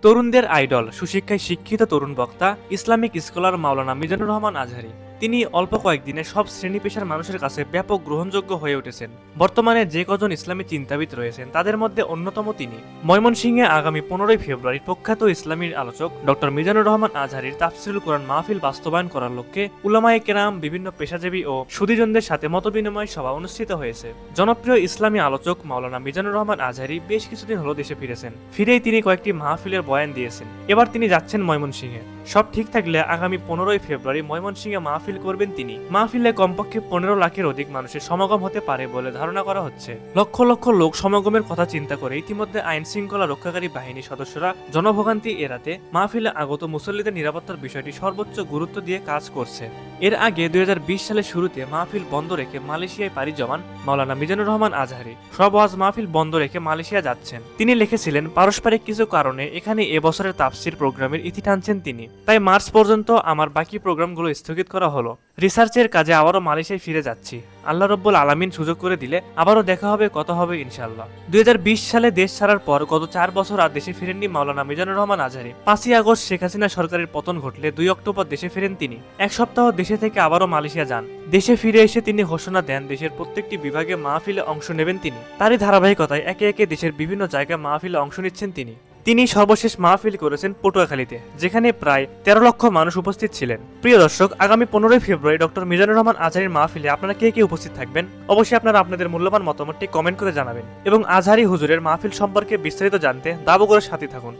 তরুণদের আইডল, সুশিক্ষায় শিক্ষিত তরুণ বক্তা, ইসলামিক স্কলার মাওলানা মিজানুর রহমান আজহারী। তিনি অল্প কয়েকদিনে সব শ্রেণী পেশার মানুষের কাছে ব্যাপক গ্রহণযোগ্য হয়ে উঠেছেন। বর্তমানে যে কজন ইসলামী চিন্তাবিদ রয়েছেন তাদের মধ্যে অন্যতম তিনি। ময়মনসিংহে আগামী 15 ফেব্রুয়ারি প্রখ্যাত ইসলামী আলোচক ডক্টর মিজানুর রহমান আজহারীর তাফসিরুল কোরআন মাহফিল বাস্তবায়ন করার লক্ষ্যে উলামায়ে কেরাম, বিভিন্ন পেশাজীবী ও সুধীজনদের সাথে মতবিনিময় সভা অনুষ্ঠিত হয়েছে। জনপ্রিয় ইসলামী আলোচক মাওলানা মিজানুর রহমান আজহারী বেশ কিছুদিন হলো দেশে ফিরেছেন। ফিরেই তিনি কয়েকটি মাহফিলের বয়ান দিয়েছেন। এবার তিনি যাচ্ছেন ময়মনসিংহে। সব ঠিক থাকলে আগামী 15 ফেব্রুয়ারি ময়মনসিংহে মাহফিল করবেন তিনি। মাহফিলে কমপক্ষে 15 লাখের অধিক মানুষের সমাগম হতে পারে বলে ধারণা করা হচ্ছে। লক্ষ লক্ষ লোক সমাগমের কথা চিন্তা করে ইতিমধ্যে আইন শৃঙ্খলা রক্ষাকারী বাহিনীর সদস্যরা জনভোগান্তি এড়াতে মাহফিলে আগত মুসল্লিদের নিরাপত্তার বিষয়টি সর্বোচ্চ গুরুত্ব দিয়ে কাজ করছে। এর আগে 2020 সালের শুরুতে মাহফিল বন্ধ রেখে মালয়েশিয়ায় পাড়ি জমান মাওলানা মিজানুর রহমান আজহারী সব ওয়াজ মাহফিল বন্ধ রেখে মালয়েশিয়া যাচ্ছেন। তিনি লিখেছিলেন, পারস্পরিক কিছু কারণে এখানে এবছরের তাফসির প্রোগ্রামের ইতি টানছেন তিনি, তাই মার্চ পর্যন্ত আমার বাকি প্রোগ্রামগুলো স্থগিত করা হলো। রিসার্চের কাজে আবারও মালয়েশিয়ায় ফিরে যাচ্ছি। আল্লাহ রব্বুল আলামিন সুযোগ করে দিলে আবারও দেখা হবে, কথা হবে ইনশাআল্লাহ। 2020 সালে দেশ ছাড়ার পর গত 4 বছর আর দেশে ফিরেননি মাওলানা মিজানুর রহমান আজহারী। 5ই আগস্ট শেখ হাসিনা সরকারের পতন ঘটলে 2 অক্টোবর দেশে ফেরেন তিনি। এক সপ্তাহ দেশে থেকে আবারও মালয়েশিয়া যান। দেশে ফিরে এসে তিনি ঘোষণা দেন দেশের প্রত্যেকটি বিভাগে মাহফিলে অংশ নেবেন তিনি। তারই ধারাবাহিকতায় একে একে দেশের বিভিন্ন জায়গায় মাহফিলে অংশ নিচ্ছেন তিনি। তিনি সর্বশেষ মাহফিল করেছেন পটুয়াখালীতে, যেখানে প্রায় 13 লক্ষ মানুষ উপস্থিত ছিলেন। প্রিয় দর্শক, আগামী 15 ফেব্রুয়ারি ডক্টর মিজানুর রহমান আজহারীর মাহফিলে আপনারা কে কে উপস্থিত থাকবেন? অবশ্যই আপনারা আপনাদের মূল্যবান মতামতটি কমেন্ট করে জানাবেন এবং আজহারী হুজুরের মাহফিল সম্পর্কে বিস্তারিত জানতে দাবো করে সাথে থাকুন।